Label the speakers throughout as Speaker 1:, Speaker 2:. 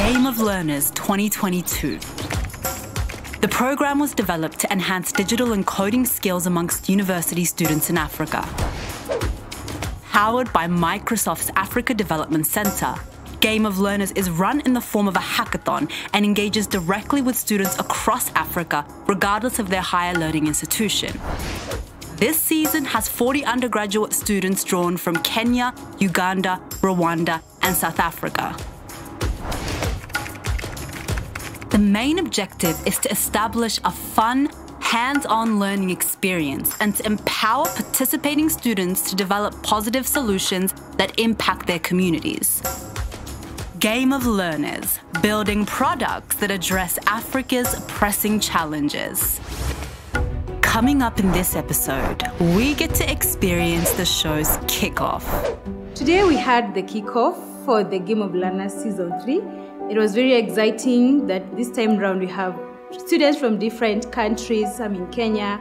Speaker 1: Game of Learners 2022. The program was developed to enhance digital and coding skills amongst university students in Africa. Powered by Microsoft's Africa Development Center, Game of Learners is run in the form of a hackathon and engages directly with students across Africa, regardless of their higher learning institution. This season has 40 undergraduate students drawn from Kenya, Uganda, Rwanda, and South Africa. The main objective is to establish a fun, hands-on learning experience and to empower participating students to develop positive solutions that impact their communities. Game of Learners, building products that address Africa's pressing challenges. Coming up in this episode, we get to experience the show's kickoff.
Speaker 2: Today we had the kickoff for the Game of Learners Season 3. It was very exciting that this time around we have students from different countries, some in Kenya.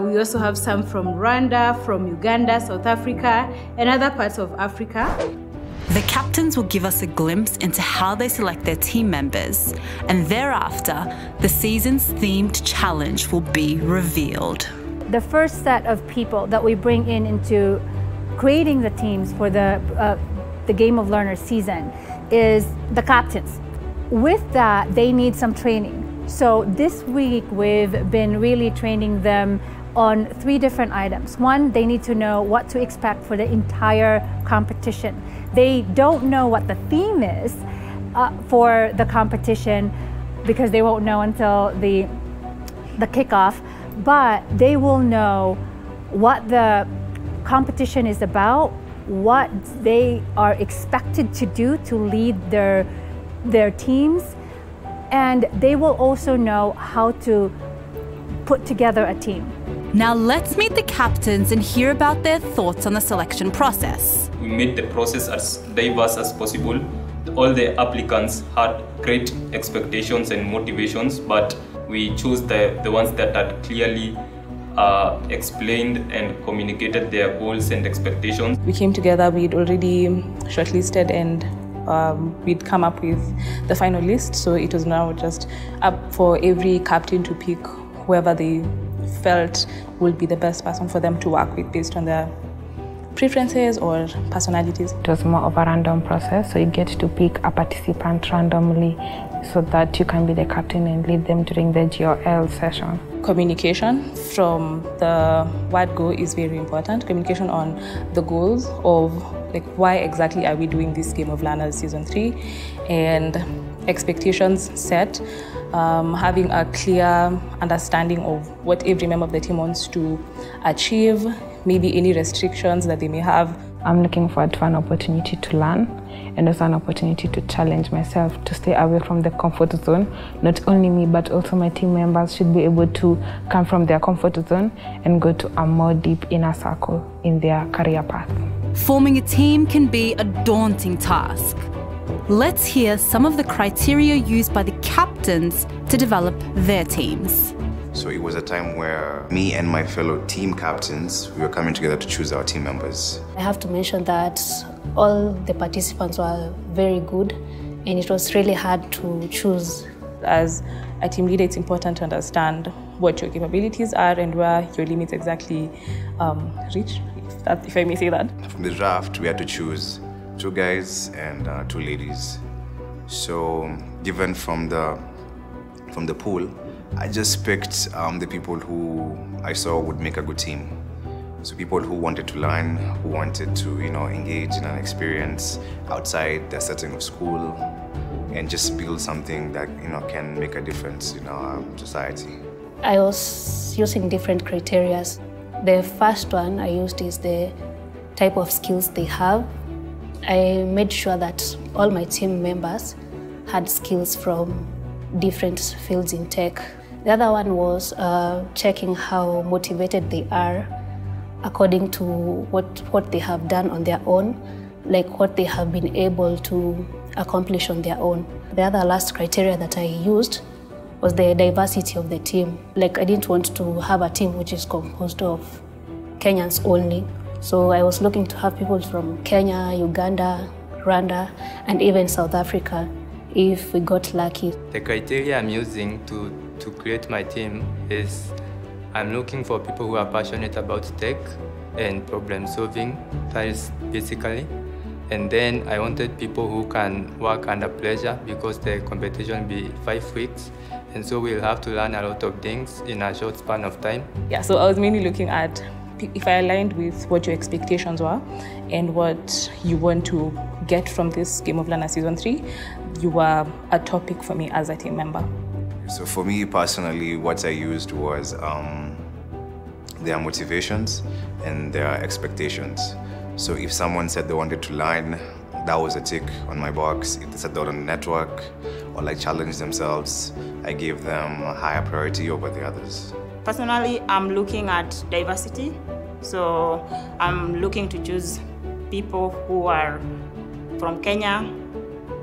Speaker 2: We also have some from Rwanda, from Uganda, South Africa, and other parts of Africa.
Speaker 1: The captains will give us a glimpse into how they select their team members, and thereafter, the season's themed challenge will be revealed.
Speaker 3: The first set of people that we bring into creating the teams for the Game of Learners season is the captains. With that, they need some training. So this week, we've been really training them on 3 different items. One, they need to know what to expect for the entire competition. They don't know what the theme is for the competition because they won't know until the kickoff, but they will know what the competition is about, what they are expected to do to lead their teams, and they will also know how to put together a team.
Speaker 1: Now let's meet the captains and hear about their thoughts on the selection process.
Speaker 4: We made the process as diverse as possible. All the applicants had great expectations and motivations, but we chose the ones that had clearly explained and communicated their goals and expectations.
Speaker 5: We came together, we'd already shortlisted and we'd come up with the final list, so it was now just up for every captain to pick whoever they felt would be the best person for them to work with based on their preferences or personalities.
Speaker 6: It was more of a random process, so you get to pick a participant randomly so that you can be the captain and lead them during the GOL session.
Speaker 5: Communication from the word go is very important. Communication on the goals of like why exactly are we doing this Game of Learners Season 3 and expectations set. Having a clear understanding of what every member of the team wants to achieve, maybe any restrictions that they may have.
Speaker 6: I'm looking forward to an opportunity to learn and also an opportunity to challenge myself, to stay away from the comfort zone. Not only me, but also my team members should be able to come from their comfort zone and go to a more deep inner circle in their career path.
Speaker 1: Forming a team can be a daunting task. Let's hear some of the criteria used by the captains to develop their teams.
Speaker 7: So it was a time where me and my fellow team captains, we were coming together to choose our team members.
Speaker 8: I have to mention that all the participants were very good and it was really hard to choose.
Speaker 5: As a team leader, it's important to understand what your capabilities are and where your limits exactly reach, if I may say that.
Speaker 7: From the draft, we had to choose 2 guys and 2 ladies. So given from the pool, I just picked the people who I saw would make a good team. So people who wanted to learn, who wanted to, engage in an experience outside the setting of school and just build something that, can make a difference in our society.
Speaker 8: I was using different criteria. The first one I used is the type of skills they have. I made sure that all my team members had skills from different fields in tech. The other one was checking how motivated they are according to what they have done on their own, like what they have been able to accomplish on their own. The other last criteria that I used was the diversity of the team. Like I didn't want to have a team which is composed of Kenyans only. So I was looking to have people from Kenya, Uganda, Rwanda, and even South Africa. if we got lucky.
Speaker 9: The criteria I'm using to create my team is I'm looking for people who are passionate about tech and problem solving, that is basically. And then I wanted people who can work under pressure because the competition will be 5 weeks. And so we'll have to learn a lot of things in a short span of time.
Speaker 5: Yeah, so I was mainly looking at if I aligned with what your expectations were and what you want to get from this Game of Learners Season 3, you were a topic for me as a team member.
Speaker 7: So for me personally, what I used was their motivations and their expectations. So if someone said they wanted to learn, that was a tick on my box. If they said they want to network or like challenge themselves, I gave them a higher priority over the others.
Speaker 10: Personally, I'm looking at diversity. So I'm looking to choose people who are from Kenya,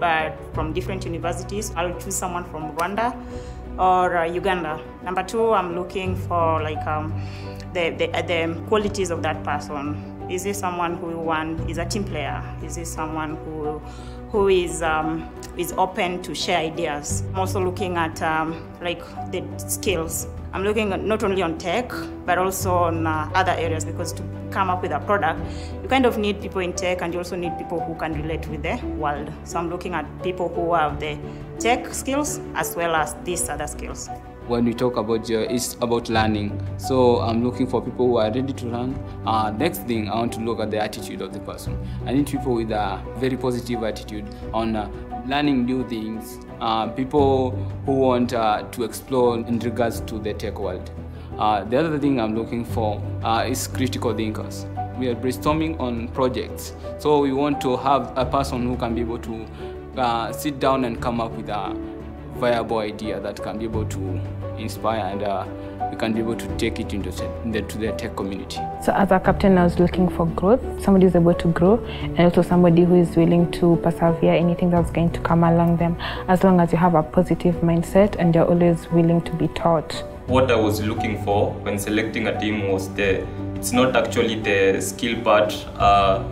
Speaker 10: but from different universities. I'll choose someone from Rwanda or Uganda. Number 2, I'm looking for like the qualities of that person. Is this someone who is a team player? Is this someone who is open to share ideas? I'm also looking at like the skills. I'm looking at not only on tech, but also on other areas, because to come up with a product, you kind of need people in tech, and you also need people who can relate with the world. So I'm looking at people who have the tech skills as well as these other skills.
Speaker 11: When we talk about it's about learning. So I'm looking for people who are ready to learn. Next thing, I want to look at the attitude of the person. I need people with a very positive attitude on learning new things, people who want to explore in regards to the tech world. The other thing I'm looking for is critical thinkers. We are brainstorming on projects, so we want to have a person who can be able to sit down and come up with a viable idea that can be able to inspire, and we can be able to take it into the tech community.
Speaker 6: So as a captain, I was looking for growth. Somebody who's able to grow, and also somebody who is willing to persevere anything that's going to come along them, as long as you have a positive mindset and you're always willing to be taught.
Speaker 4: What I was looking for when selecting a team was it's not actually the skill part.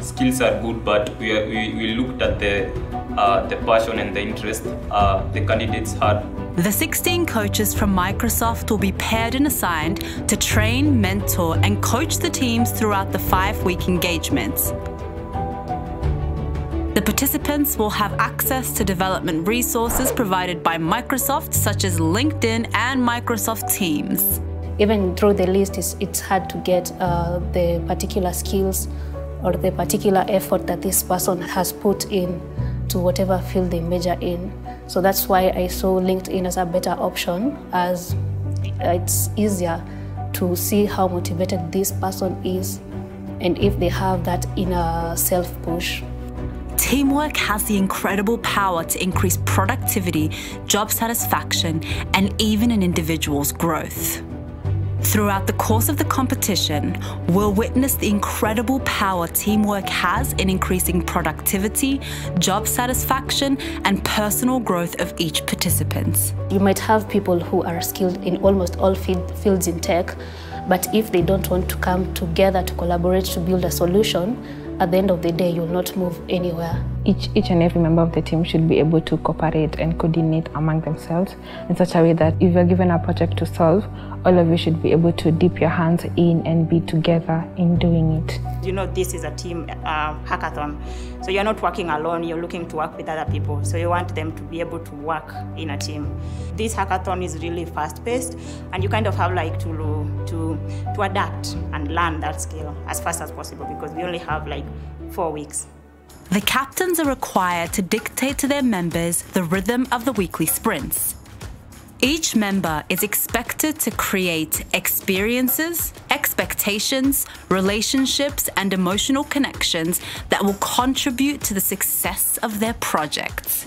Speaker 4: Skills are good, but we looked at the passion and the interest the candidates had.
Speaker 1: The 16 coaches from Microsoft will be paired and assigned to train, mentor, and coach the teams throughout the 5-week engagements. The participants will have access to development resources provided by Microsoft, such as LinkedIn and Microsoft Teams.
Speaker 8: Even through the list, it's hard to get the particular skills or the particular effort that this person has put in to whatever field they major in. So that's why I saw LinkedIn as a better option, as it's easier to see how motivated this person is and if they have that inner self-push.
Speaker 1: Teamwork has the incredible power to increase productivity, job satisfaction, and even an individual's growth. Throughout the course of the competition, we'll witness the incredible power teamwork has in increasing productivity, job satisfaction, and personal growth of each participant.
Speaker 8: You might have people who are skilled in almost all fields in tech, but if they don't want to come together to collaborate to build a solution, at the end of the day, you'll not move anywhere.
Speaker 6: Each and every member of the team should be able to cooperate and coordinate among themselves in such a way that if you're given a project to solve, all of you should be able to dip your hands in and be together in doing it.
Speaker 10: You know, this is a team hackathon. So you're not working alone, you're looking to work with other people. So you want them to be able to work in a team. This hackathon is really fast-paced, and you kind of have like to adapt and learn that skill as fast as possible, because we only have like 4 weeks.
Speaker 1: The captains are required to dictate to their members the rhythm of the weekly sprints. Each member is expected to create experiences, expectations, relationships, and emotional connections that will contribute to the success of their projects.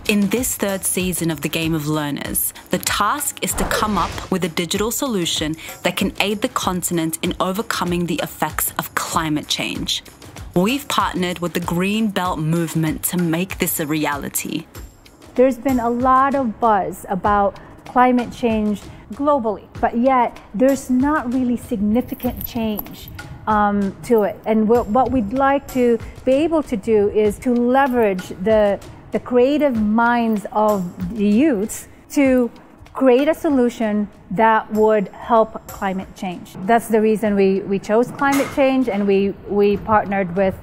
Speaker 1: In this 3rd season of the Game of Learners, the task is to come up with a digital solution that can aid the continent in overcoming the effects of climate change. We've partnered with the Green Belt movement to make this a reality.
Speaker 3: There's been a lot of buzz about climate change globally, but yet there's not really significant change to it. And what we'd like to be able to do is to leverage the creative minds of the youths to create a solution that would help climate change. That's the reason we chose climate change, and we partnered with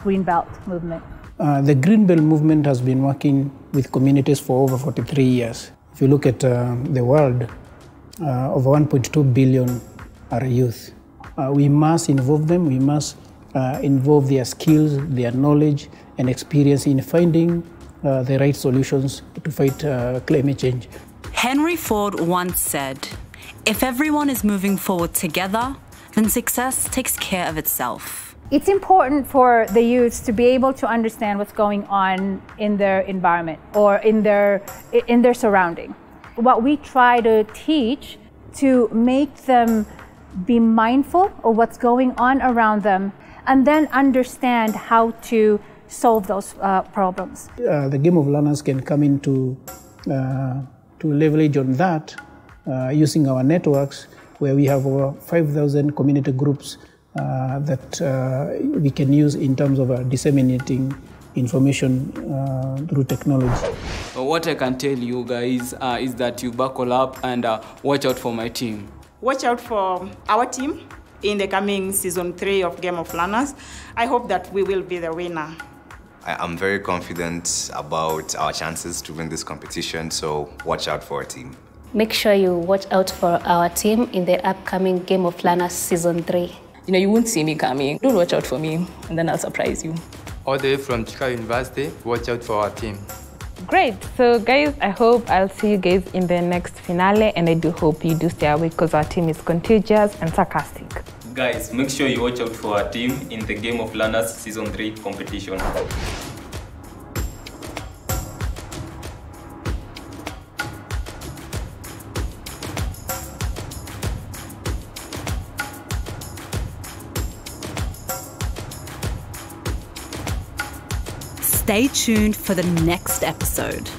Speaker 3: Greenbelt Movement.
Speaker 12: The Greenbelt Movement has been working with communities for over 43 years. If you look at the world, over 1.2 billion are youth. We must involve them, we must involve their skills, their knowledge and experience in finding the right solutions to fight climate change.
Speaker 1: Henry Ford once said, "If everyone is moving forward together, then success takes care of itself."
Speaker 3: It's important for the youths to be able to understand what's going on in their environment or in their surrounding. What we try to teach to make them be mindful of what's going on around them and then understand how to solve those problems.
Speaker 12: The Game of Learners can come into to leverage on that using our networks, where we have over 5,000 community groups that we can use in terms of disseminating information through technology.
Speaker 11: What I can tell you guys is that you buckle up and watch out for my team.
Speaker 10: Watch out for our team in the coming season 3 of Game of Learners. I hope that we will be the winner.
Speaker 7: I'm very confident about our chances to win this competition, so watch out for our team.
Speaker 8: Make sure you watch out for our team in the upcoming Game of Learners season 3.
Speaker 5: You won't see me coming. Don't watch out for me, and then I'll surprise you.
Speaker 9: All the way from Chika University, watch out for our team.
Speaker 6: Great. So guys, I hope I'll see you guys in the next finale, and I do hope you do stay awake because our team is contagious and sarcastic.
Speaker 4: Guys, make sure you watch out for our team in the Game of Learners Season 3 competition.
Speaker 1: Stay tuned for the next episode.